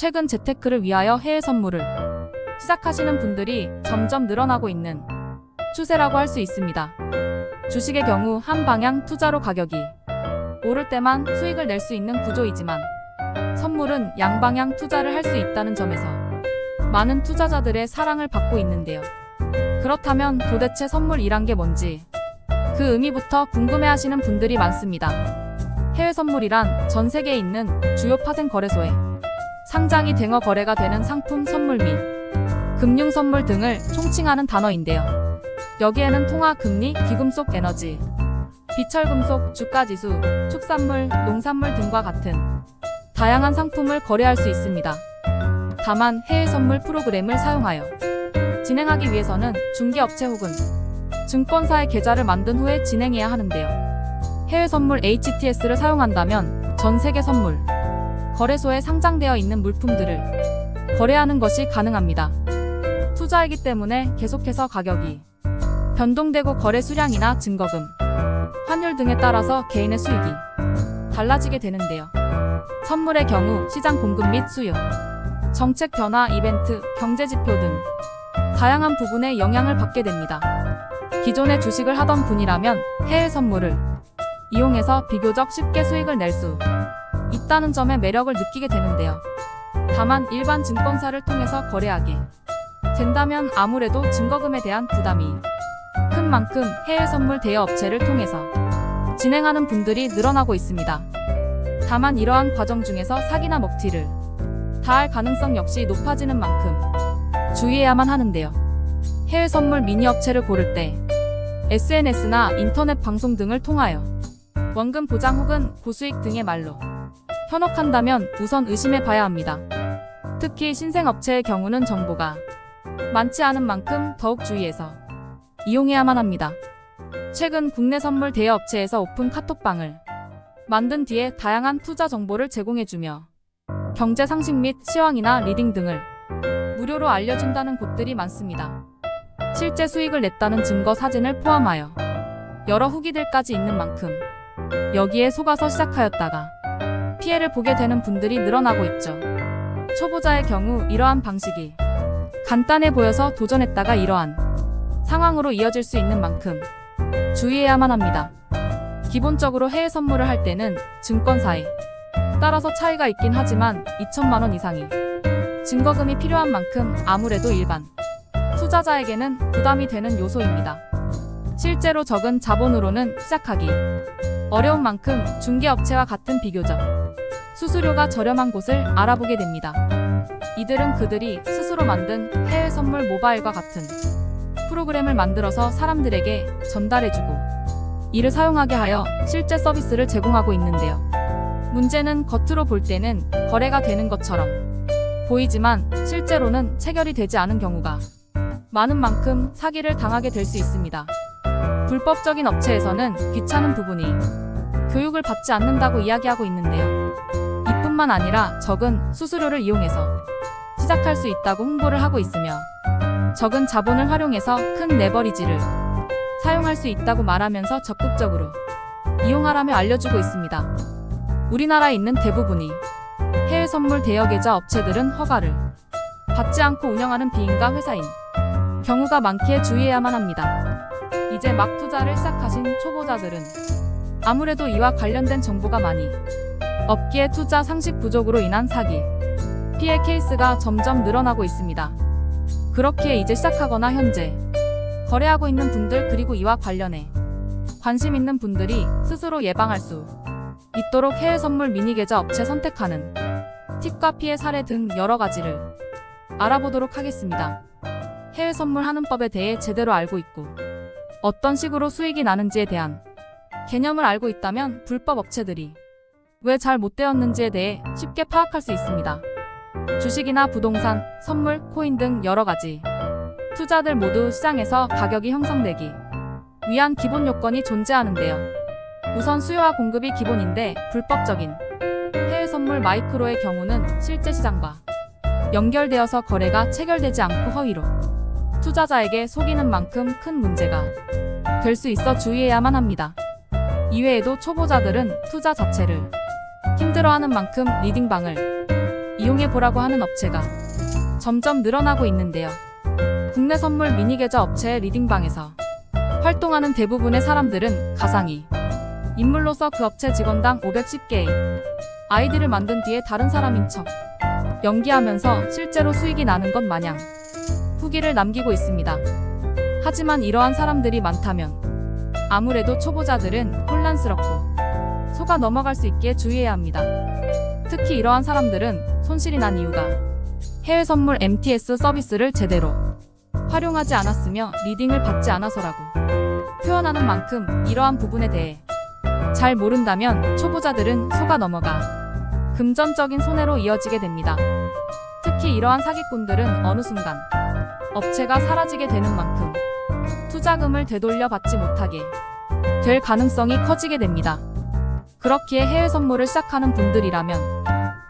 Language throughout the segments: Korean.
최근 재테크를 위하여 해외 선물을 시작하시는 분들이 점점 늘어나고 있는 추세라고 할 수 있습니다. 주식의 경우 한 방향 투자로 가격이 오를 때만 수익을 낼 수 있는 구조이지만 선물은 양방향 투자를 할 수 있다는 점에서 많은 투자자들의 사랑을 받고 있는데요. 그렇다면 도대체 선물이란 게 뭔지 그 의미부터 궁금해하시는 분들이 많습니다. 해외 선물이란 전 세계에 있는 주요 파생 거래소에 상장이 댕어 거래가 되는 상품 선물 및 금융 선물 등을 총칭하는 단어인데요. 여기에는 통화, 금리, 귀금속, 에너지, 비철금속, 주가지수, 축산물, 농산물 등과 같은 다양한 상품을 거래할 수 있습니다. 다만 해외 선물 프로그램을 사용하여 진행하기 위해서는 중개업체 혹은 증권사의 계좌를 만든 후에 진행해야 하는데요. 해외 선물 HTS를 사용한다면 전 세계 선물 거래소에 상장되어 있는 물품들을 거래하는 것이 가능합니다. 투자이기 때문에 계속해서 가격이 변동되고 거래 수량이나 증거금, 환율 등에 따라서 개인의 수익이 달라지게 되는데요. 선물의 경우 시장 공급 및 수요, 정책 변화, 이벤트, 경제 지표 등 다양한 부분에 영향을 받게 됩니다. 기존에 주식을 하던 분이라면 해외 선물을 이용해서 비교적 쉽게 수익을 낼 수 있다는 점에 매력을 느끼게 되는데요. 다만 일반 증권사를 통해서 거래하게 된다면 아무래도 증거금에 대한 부담이 큰 만큼 해외 선물 대여 업체를 통해서 진행하는 분들이 늘어나고 있습니다. 다만 이러한 과정 중에서 사기나 먹튀를 당할 가능성 역시 높아지는 만큼 주의해야만 하는데요. 해외 선물 미니 업체를 고를 때 SNS나 인터넷 방송 등을 통하여 원금 보장 혹은 고수익 등의 말로 현혹한다면 우선 의심해 봐야 합니다. 특히 신생업체의 경우는 정보가 많지 않은 만큼 더욱 주의해서 이용해야만 합니다. 최근 국내 선물 대여 업체에서 오픈 카톡방을 만든 뒤에 다양한 투자 정보를 제공해주며 경제 상식 및 시황이나 리딩 등을 무료로 알려준다는 곳들이 많습니다. 실제 수익을 냈다는 증거 사진을 포함하여 여러 후기들까지 있는 만큼 여기에 속아서 시작하였다가 피해를 보게 되는 분들이 늘어나고 있죠. 초보자의 경우 이러한 방식이 간단해 보여서 도전했다가 이러한 상황으로 이어질 수 있는 만큼 주의해야만 합니다. 기본적으로 해외 선물을 할 때는 증권사에 따라서 차이가 있긴 하지만 2천만 원 이상이 증거금이 필요한 만큼 아무래도 일반 투자자에게는 부담이 되는 요소입니다. 실제로 적은 자본으로는 시작하기 어려운 만큼 중개업체와 같은 비교적 수수료가 저렴한 곳을 알아보게 됩니다. 이들은 그들이 스스로 만든 해외 선물 모바일과 같은 프로그램을 만들어서 사람들에게 전달해주고 이를 사용하게 하여 실제 서비스를 제공하고 있는데요. 문제는 겉으로 볼 때는 거래가 되는 것처럼 보이지만 실제로는 체결이 되지 않은 경우가 많은 만큼 사기를 당하게 될 수 있습니다. 불법적인 업체에서는 귀찮은 부분이 교육을 받지 않는다고 이야기하고 있는데요. 이뿐만 아니라 적은 수수료를 이용해서 시작할 수 있다고 홍보를 하고 있으며 적은 자본을 활용해서 큰 레버리지를 사용할 수 있다고 말하면서 적극적으로 이용하라며 알려주고 있습니다. 우리나라에 있는 대부분이 해외 선물 대여 계좌 업체들은 허가를 받지 않고 운영하는 비인가 회사인 경우가 많기에 주의해야만 합니다. 이제 막 투자를 시작하신 초보자들은 아무래도 이와 관련된 정보가 많이 없기에 투자 상식 부족으로 인한 사기, 피해 케이스가 점점 늘어나고 있습니다. 그렇기에 이제 시작하거나 현재 거래하고 있는 분들 그리고 이와 관련해 관심 있는 분들이 스스로 예방할 수 있도록 해외 선물 미니 계좌 업체 선택하는 팁과 피해 사례 등 여러 가지를 알아보도록 하겠습니다. 해외 선물 하는 법에 대해 제대로 알고 있고 어떤 식으로 수익이 나는지에 대한 개념을 알고 있다면 불법 업체들이 왜 잘 못 되었는지에 대해 쉽게 파악할 수 있습니다. 주식이나 부동산, 선물, 코인 등 여러 가지 투자들 모두 시장에서 가격이 형성되기 위한 기본 요건이 존재하는데요. 우선 수요와 공급이 기본인데 불법적인 해외 선물 마이크로의 경우는 실제 시장과 연결되어서 거래가 체결되지 않고 허위로 투자자에게 속이는 만큼 큰 문제가 될 수 있어 주의해야만 합니다. 이외에도 초보자들은 투자 자체를 힘들어하는 만큼 리딩방을 이용해보라고 하는 업체가 점점 늘어나고 있는데요. 국내 선물 미니계좌 업체의 리딩방에서 활동하는 대부분의 사람들은 가상이 인물로서 그 업체 직원당 510개의 아이디를 만든 뒤에 다른 사람인 척 연기하면서 실제로 수익이 나는 것 마냥 후기를 남기고 있습니다. 하지만 이러한 사람들이 많다면 아무래도 초보자들은 혼란스럽고 속아 넘어갈 수 있기에 주의해야 합니다. 특히 이러한 사람들은 손실이 난 이유가 해외 선물 MTS 서비스를 제대로 활용하지 않았으며 리딩을 받지 않아서라고 표현하는 만큼 이러한 부분에 대해 잘 모른다면 초보자들은 속아 넘어가 금전적인 손해로 이어지게 됩니다. 특히 이러한 사기꾼들은 어느 순간 업체가 사라지게 되는 만큼 투자금을 되돌려 받지 못하게 될 가능성이 커지게 됩니다. 그렇기에 해외 선물을 시작하는 분들이라면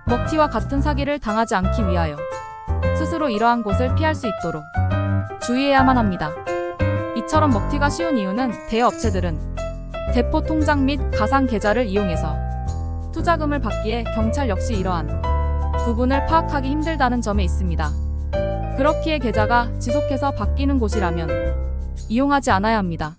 먹튀와 같은 사기를 당하지 않기 위하여 스스로 이러한 곳을 피할 수 있도록 주의해야만 합니다. 이처럼 먹튀가 쉬운 이유는 대업체들은 대포 통장 및 가상 계좌를 이용해서 투자금을 받기에 경찰 역시 이러한 부분을 파악하기 힘들다는 점에 있습니다. 그렇기에 계좌가 지속해서 바뀌는 곳이라면 이용하지 않아야 합니다.